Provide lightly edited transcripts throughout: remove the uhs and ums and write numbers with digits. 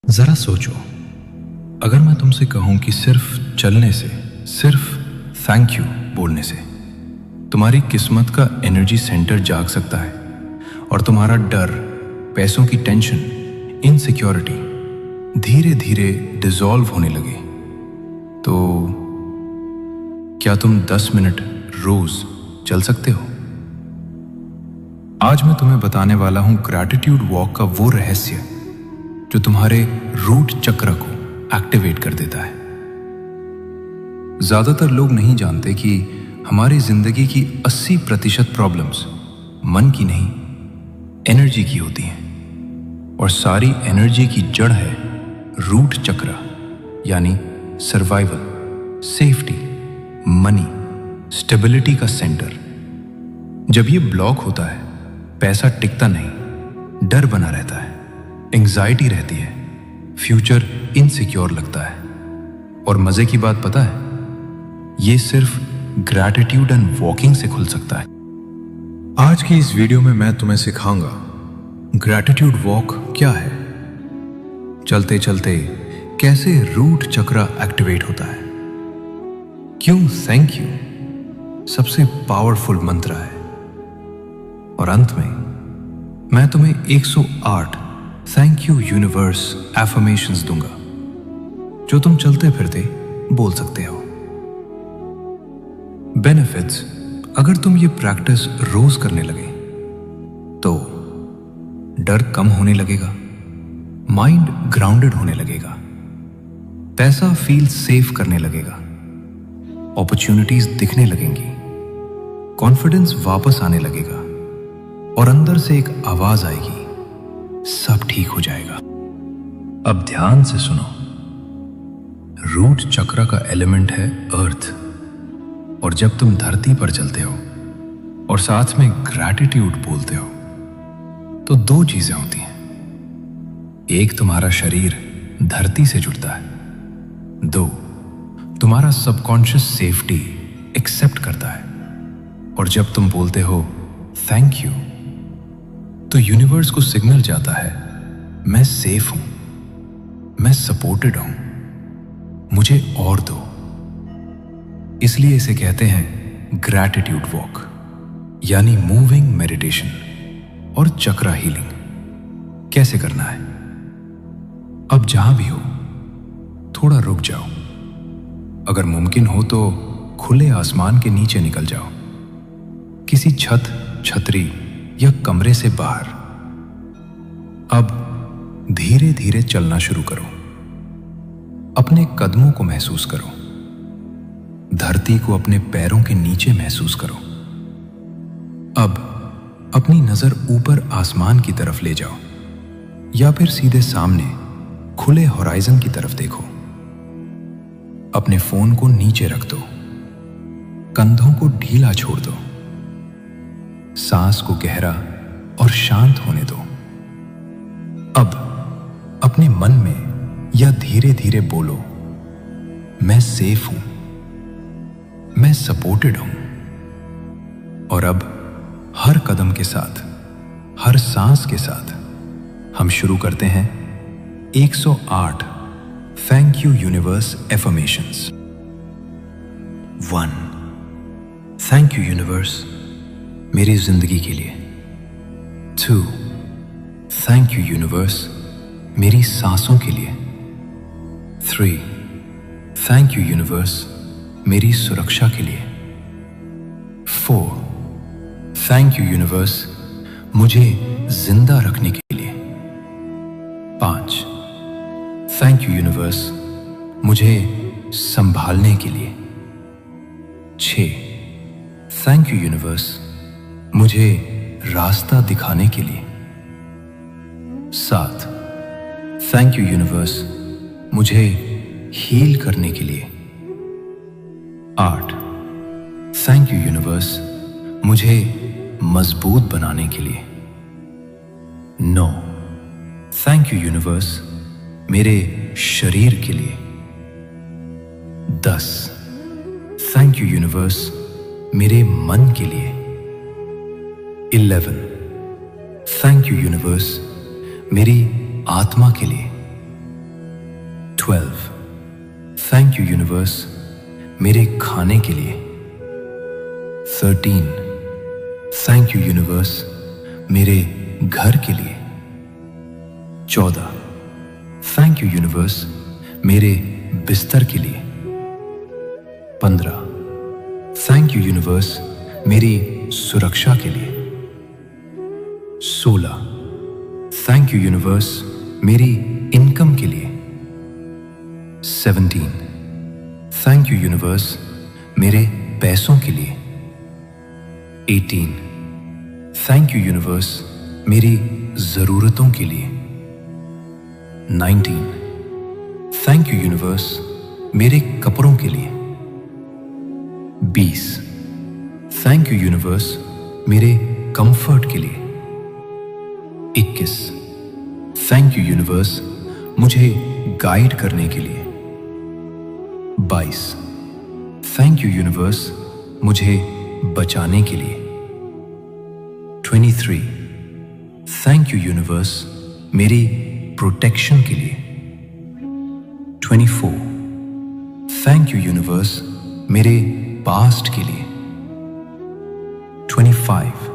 जरा सोचो, अगर मैं तुमसे कहूं कि सिर्फ चलने से, सिर्फ थैंक यू बोलने से तुम्हारी किस्मत का एनर्जी सेंटर जाग सकता है और तुम्हारा डर, पैसों की टेंशन, इनसिक्योरिटी धीरे धीरे डिसॉल्व होने लगे, तो क्या तुम 10 मिनट रोज चल सकते हो? आज मैं तुम्हें बताने वाला हूं ग्रैटिट्यूड वॉक का वो रहस्य जो तुम्हारे रूट चक्र को एक्टिवेट कर देता है। ज्यादातर लोग नहीं जानते कि हमारी जिंदगी की 80% प्रॉब्लम्स मन की नहीं, एनर्जी की होती हैं, और सारी एनर्जी की जड़ है रूट चक्र, यानी सर्वाइवल, सेफ्टी, मनी, स्टेबिलिटी का सेंटर। जब ये ब्लॉक होता है, पैसा टिकता नहीं, डर बना रहता है, एंजाइटी रहती है, फ्यूचर इनसिक्योर लगता है। और मजे की बात पता है, ये सिर्फ ग्रैटिट्यूड एंड वॉकिंग से खुल सकता है। आज की इस वीडियो में मैं तुम्हें सिखाऊंगा ग्रैटिट्यूड वॉक क्या है, चलते चलते कैसे रूट चक्र एक्टिवेट होता है, क्यों थैंक यू सबसे पावरफुल मंत्र है, और अंत में मैं तुम्हें 108 थैंक यू यूनिवर्स एफर्मेशंस दूंगा जो तुम चलते फिरते बोल सकते हो। बेनिफिट्स, अगर तुम ये प्रैक्टिस रोज करने लगे तो डर कम होने लगेगा, माइंड ग्राउंडेड होने लगेगा, पैसा फील सेफ करने लगेगा, अपॉर्चुनिटीज दिखने लगेंगी, कॉन्फिडेंस वापस आने लगेगा, और अंदर से एक आवाज आएगी, सब ठीक हो जाएगा। अब ध्यान से सुनो। रूट चक्र का एलिमेंट है अर्थ, और जब तुम धरती पर चलते हो और साथ में ग्रैटिट्यूड बोलते हो तो दो चीजें होती हैं। एक, तुम्हारा शरीर धरती से जुड़ता है। दो, तुम्हारा सबकॉन्शियस सेफ्टी एक्सेप्ट करता है। और जब तुम बोलते हो थैंक यू तो यूनिवर्स को सिग्नल जाता है, मैं सेफ हूं, मैं सपोर्टेड हूं, मुझे और दो। इसलिए इसे कहते हैं ग्रैटिट्यूड वॉक, यानी मूविंग मेडिटेशन और चक्रा हीलिंग। कैसे करना है? अब जहां भी हो थोड़ा रुक जाओ, अगर मुमकिन हो तो खुले आसमान के नीचे निकल जाओ, किसी छत, छतरी या कमरे से बाहर। अब धीरे धीरे चलना शुरू करो, अपने कदमों को महसूस करो, धरती को अपने पैरों के नीचे महसूस करो। अब अपनी नजर ऊपर आसमान की तरफ ले जाओ, या फिर सीधे सामने खुले होराइजन की तरफ देखो। अपने फोन को नीचे रख दो, कंधों को ढीला छोड़ दो, सांस को गहरा और शांत होने दो। अब अपने मन में या धीरे धीरे बोलो, मैं सेफ हूं, मैं सपोर्टेड हूं। और अब हर कदम के साथ, हर सांस के साथ हम शुरू करते हैं 108 thank you universe affirmations. 1, thank you universe मेरी जिंदगी के लिए। 2, थैंक यू यूनिवर्स मेरी सांसों के लिए। 3, थैंक यू यूनिवर्स मेरी सुरक्षा के लिए। 4, थैंक यू यूनिवर्स मुझे जिंदा रखने के लिए। 5, थैंक यू यूनिवर्स मुझे संभालने के लिए। 6, थैंक यू यूनिवर्स मुझे रास्ता दिखाने के लिए। 7, थैंक यू यूनिवर्स मुझे हील करने के लिए। 8, थैंक यू यूनिवर्स मुझे मजबूत बनाने के लिए। 9, थैंक यू यूनिवर्स मेरे शरीर के लिए। 10, थैंक यू यूनिवर्स मेरे मन के लिए। 11, थैंक यू यूनिवर्स मेरी आत्मा के लिए। 12. थैंक यू यूनिवर्स मेरे खाने के लिए. 13. थैंक यू यूनिवर्स मेरे घर के लिए. 14. थैंक यू यूनिवर्स मेरे बिस्तर के लिए. 15. थैंक यू यूनिवर्स मेरी सुरक्षा के लिए. 16. थैंक यू यूनिवर्स मेरी इनकम के लिए. 17. थैंक यू यूनिवर्स मेरे पैसों के लिए. 18. थैंक यू यूनिवर्स मेरी जरूरतों के लिए. 19. थैंक यू यूनिवर्स मेरे कपड़ों के लिए. 20. थैंक यू यूनिवर्स मेरे कंफर्ट के लिए. 21. थैंक यू यूनिवर्स मुझे गाइड करने के लिए. 22. थैंक यू यूनिवर्स मुझे बचाने के लिए. 23. थैंक यू यूनिवर्स मेरी प्रोटेक्शन के लिए. 24. थैंक यू यूनिवर्स मेरे पास्ट के लिए. 25.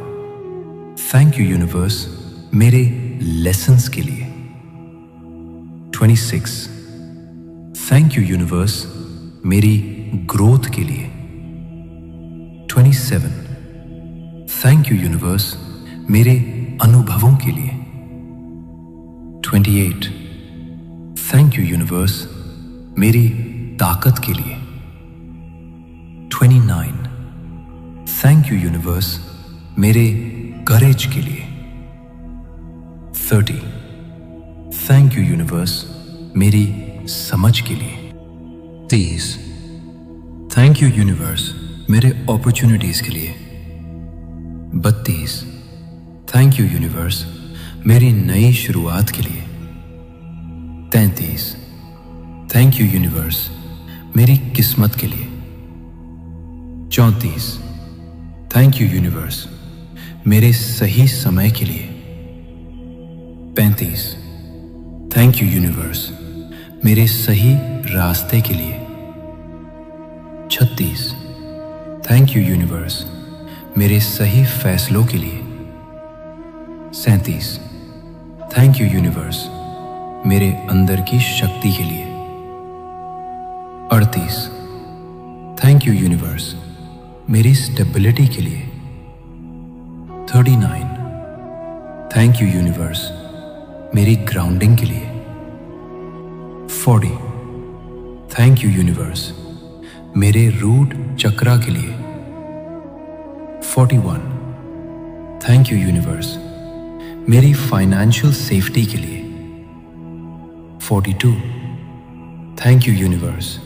थैंक यू यूनिवर्स मेरे लेसन्स के लिए. 26. थैंक यू यूनिवर्स मेरी ग्रोथ के लिए. 27. थैंक यू यूनिवर्स मेरे अनुभवों के लिए. 28. थैंक यू यूनिवर्स मेरी ताकत के लिए. 29. थैंक यू यूनिवर्स मेरे करेज के लिए. 30. थैंक यू यूनिवर्स मेरी समझ के लिए. 30. थैंक यू यूनिवर्स मेरे अपॉर्चुनिटीज के लिए. 32. थैंक यू यूनिवर्स मेरी नई शुरुआत के लिए. 33. थैंक यू यूनिवर्स मेरी किस्मत के लिए. 34. थैंक यू यूनिवर्स मेरे सही समय के लिए. 35. थैंक यू यूनिवर्स मेरे सही रास्ते के लिए. 36. थैंक यू यूनिवर्स मेरे सही फैसलों के लिए. 37. थैंक यू यूनिवर्स मेरे अंदर की शक्ति के लिए. 38. थैंक यू यूनिवर्स मेरी स्टेबिलिटी के लिए. 39. थैंक यू यूनिवर्स मेरी ग्राउंडिंग के लिए. 40. थैंक यू यूनिवर्स मेरे रूट चक्रा के लिए. 41. थैंक यू यूनिवर्स मेरी फाइनेंशियल सेफ्टी के लिए. 42. थैंक यू यूनिवर्स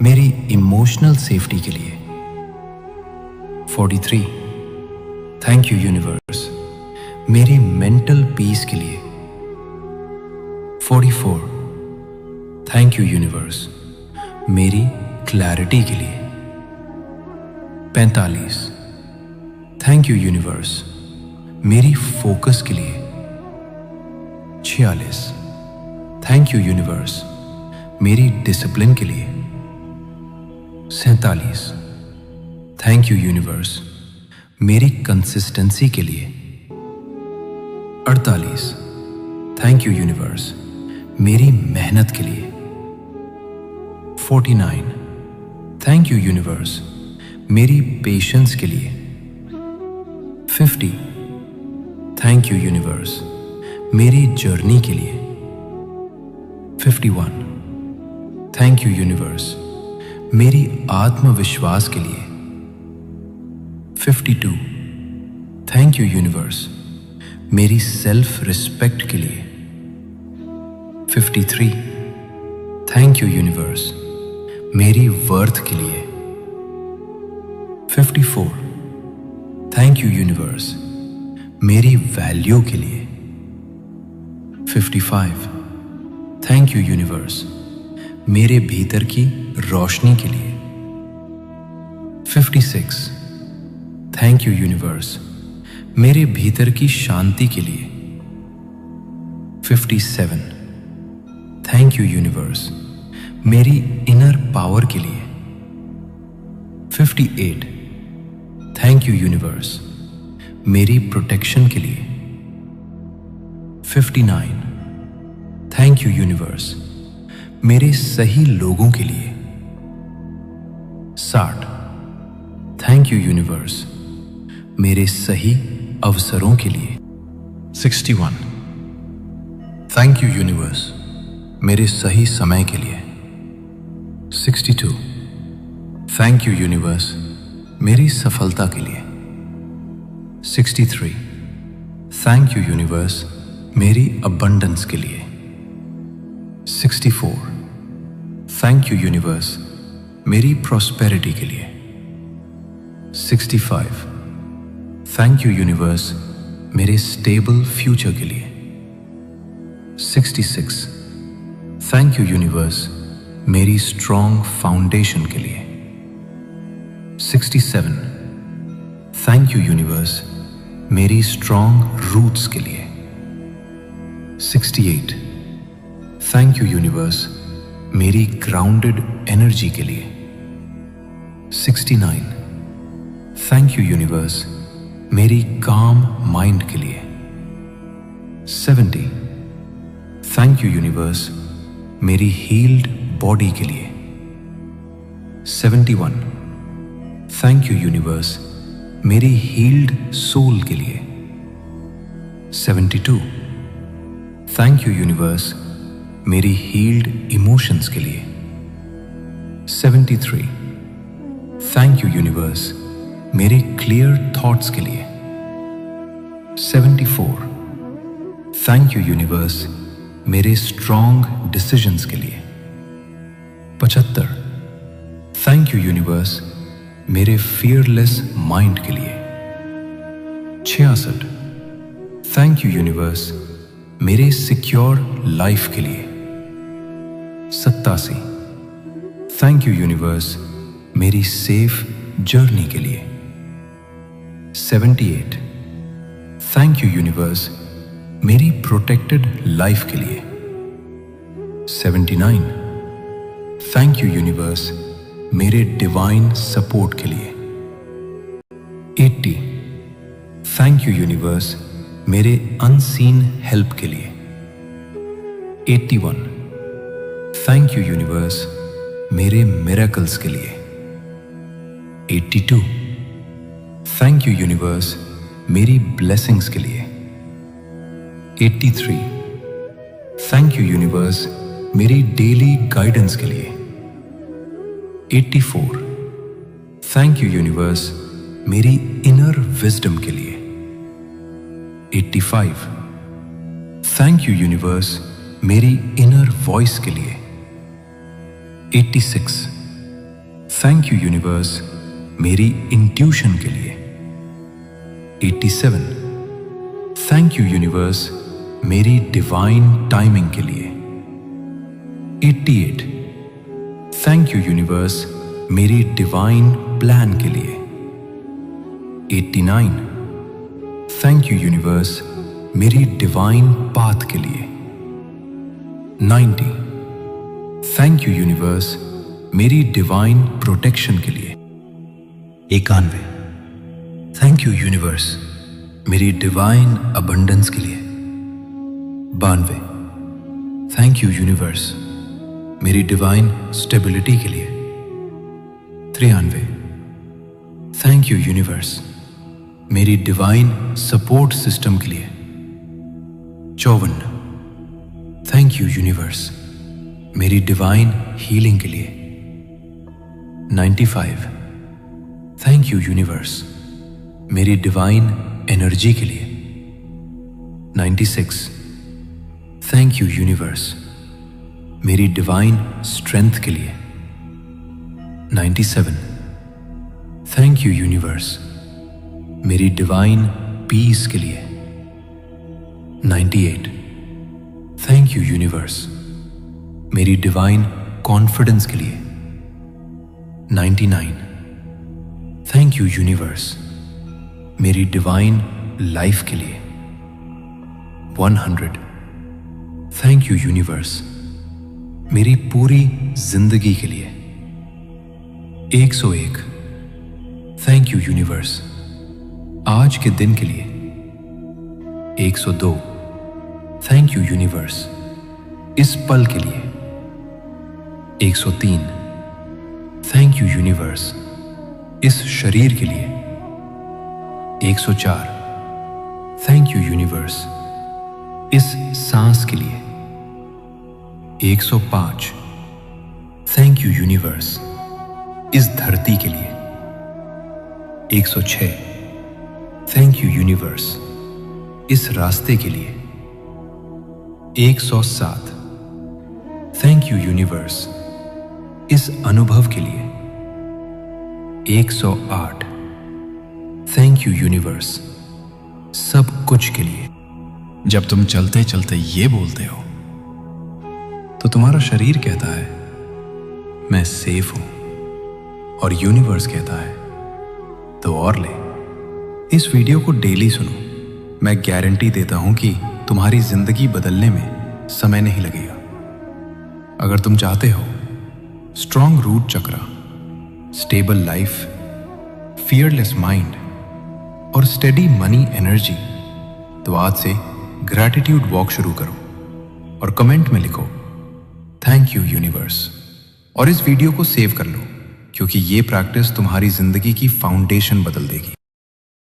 मेरी इमोशनल सेफ्टी के लिए. 43. थैंक यू यूनिवर्स मेरी मेंटल पीस के लिए. 44. थैंक यू यूनिवर्स मेरी क्लैरिटी के लिए. 45. थैंक यू यूनिवर्स मेरी फोकस के लिए. 46. थैंक यू यूनिवर्स मेरी डिसिप्लिन के लिए. 47. थैंक यू यूनिवर्स मेरी कंसिस्टेंसी के लिए. 48. थैंक यू यूनिवर्स मेरी मेहनत के लिए. 49. थैंक यू यूनिवर्स मेरी पेशेंस के लिए. 50. थैंक यू यूनिवर्स मेरी जर्नी के लिए. 51. थैंक यू यूनिवर्स मेरी आत्मविश्वास के लिए. 52. थैंक यू यूनिवर्स मेरी सेल्फ रिस्पेक्ट के लिए. 53. थैंक यू यूनिवर्स मेरी वर्थ के लिए. 54. थैंक यू यूनिवर्स मेरी वैल्यू के लिए. 55. थैंक यू यूनिवर्स मेरे भीतर की रोशनी के लिए. 56. थैंक यू यूनिवर्स मेरे भीतर की शांति के लिए. 57. थैंक यू यूनिवर्स मेरी इनर पावर के लिए। 58 थैंक यू यूनिवर्स, मेरी प्रोटेक्शन के लिए। 59 थैंक यू यूनिवर्स, मेरे सही लोगों के लिए। 60 थैंक यू यूनिवर्स, मेरे सही अवसरों के लिए। 61 थैंक यू यूनिवर्स, मेरे सही समय के लिए। 62 थैंक यू यूनिवर्स, मेरी सफलता के लिए। 63 थैंक यू यूनिवर्स, मेरी अबंडेंस के लिए। 64 थैंक यू यूनिवर्स, मेरी प्रॉस्पेरिटी के लिए। 65 थैंक यू यूनिवर्स, मेरे स्टेबल फ्यूचर के लिए। 66 थैंक यू यूनिवर्स, मेरी स्ट्रॉन्ग फाउंडेशन के लिए। 67 थैंक यू यूनिवर्स, मेरी स्ट्रॉन्ग रूट्स के लिए। 68 थैंक यू यूनिवर्स, मेरी ग्राउंडेड एनर्जी के लिए। 69 थैंक यू यूनिवर्स, मेरी काम माइंड के लिए। 70 थैंक यू यूनिवर्स, मेरी हील्ड बॉडी के लिए। 71 थैंक यू यूनिवर्स, मेरी हील्ड सोल के लिए। 72 थैंक यू यूनिवर्स, मेरी हील्ड इमोशंस के लिए। 73 थैंक यू यूनिवर्स, मेरे क्लियर थॉट्स के लिए। 74 थैंक यू यूनिवर्स, मेरे स्ट्रॉन्ग डिसीजंस के लिए। 75 थैंक यू यूनिवर्स, मेरे फियरलेस माइंड के लिए। 66 थैंक यू यूनिवर्स, मेरे सिक्योर लाइफ के लिए। 87 थैंक यू यूनिवर्स, मेरी सेफ जर्नी के लिए। 78 थैंक यू यूनिवर्स, मेरी प्रोटेक्टेड लाइफ के लिए। 79 थैंक यू यूनिवर्स, मेरे डिवाइन सपोर्ट के लिए। 80 थैंक यू यूनिवर्स, मेरे अनसीन हेल्प के लिए। 81 थैंक यू यूनिवर्स, मेरे मिरेकल्स के लिए। 82 थैंक यू यूनिवर्स, मेरी ब्लेसिंग्स के लिए। 83 थैंक यू यूनिवर्स, मेरी डेली गाइडेंस के लिए। 84 थैंक यू यूनिवर्स, मेरी इनर विजडम के लिए। 85 थैंक यू यूनिवर्स, मेरी इनर वॉइस के लिए। 86 थैंक यू यूनिवर्स, मेरी इंट्यूशन के लिए। 87 थैंक यू यूनिवर्स, मेरी डिवाइन टाइमिंग के लिए। 88 थैंक यू यूनिवर्स, मेरी डिवाइन प्लान के लिए। 89 थैंक यू यूनिवर्स, मेरी डिवाइन पाथ के लिए। 90 थैंक यू यूनिवर्स, मेरी डिवाइन प्रोटेक्शन के लिए। 91 थैंक यू यूनिवर्स, मेरी डिवाइन अबंडेंस के लिए। 92 थैंक यू यूनिवर्स, मेरी डिवाइन स्टेबिलिटी के लिए। 93 थैंक यू यूनिवर्स, मेरी डिवाइन सपोर्ट सिस्टम के लिए। 54 थैंक यू यूनिवर्स, मेरी डिवाइन हीलिंग के लिए। 95 थैंक यू यूनिवर्स, मेरी डिवाइन एनर्जी के लिए। 96 थैंक यू यूनिवर्स, मेरी डिवाइन स्ट्रेंथ के लिए। 97 थैंक यू यूनिवर्स, मेरी डिवाइन पीस के लिए। 98 थैंक यू यूनिवर्स, मेरी डिवाइन कॉन्फिडेंस के लिए। 99 थैंक यू यूनिवर्स, मेरी डिवाइन लाइफ के लिए। 100 थैंक यू यूनिवर्स, मेरी पूरी जिंदगी के लिए। 101 थैंक यू यूनिवर्स आज के दिन के लिए। 102 थैंक यू यूनिवर्स इस पल के लिए। 103 थैंक यू यूनिवर्स इस शरीर के लिए। 104 थैंक यू यूनिवर्स इस सांस के लिए। 105 थैंक यू यूनिवर्स इस धरती के लिए। 106 थैंक यू यूनिवर्स इस रास्ते के लिए। 107 थैंक यू यूनिवर्स इस अनुभव के लिए। 108 थैंक यू यूनिवर्स सब कुछ के लिए। जब तुम चलते चलते ये बोलते हो तो तुम्हारा शरीर कहता है मैं सेफ हूं, और यूनिवर्स कहता है तो और ले। इस वीडियो को डेली सुनो। मैं गारंटी देता हूं कि तुम्हारी जिंदगी बदलने में समय नहीं लगेगा। अगर तुम चाहते हो स्ट्रॉन्ग रूट चक्रा, स्टेबल लाइफ, फियरलेस माइंड और स्टेडी मनी एनर्जी, तो आज से ग्रैटिट्यूड वॉक शुरू करो और कमेंट में लिखो थैंक यू यूनिवर्स, और इस वीडियो को सेव कर लो, क्योंकि ये प्रैक्टिस तुम्हारी जिंदगी की फाउंडेशन बदल देगी।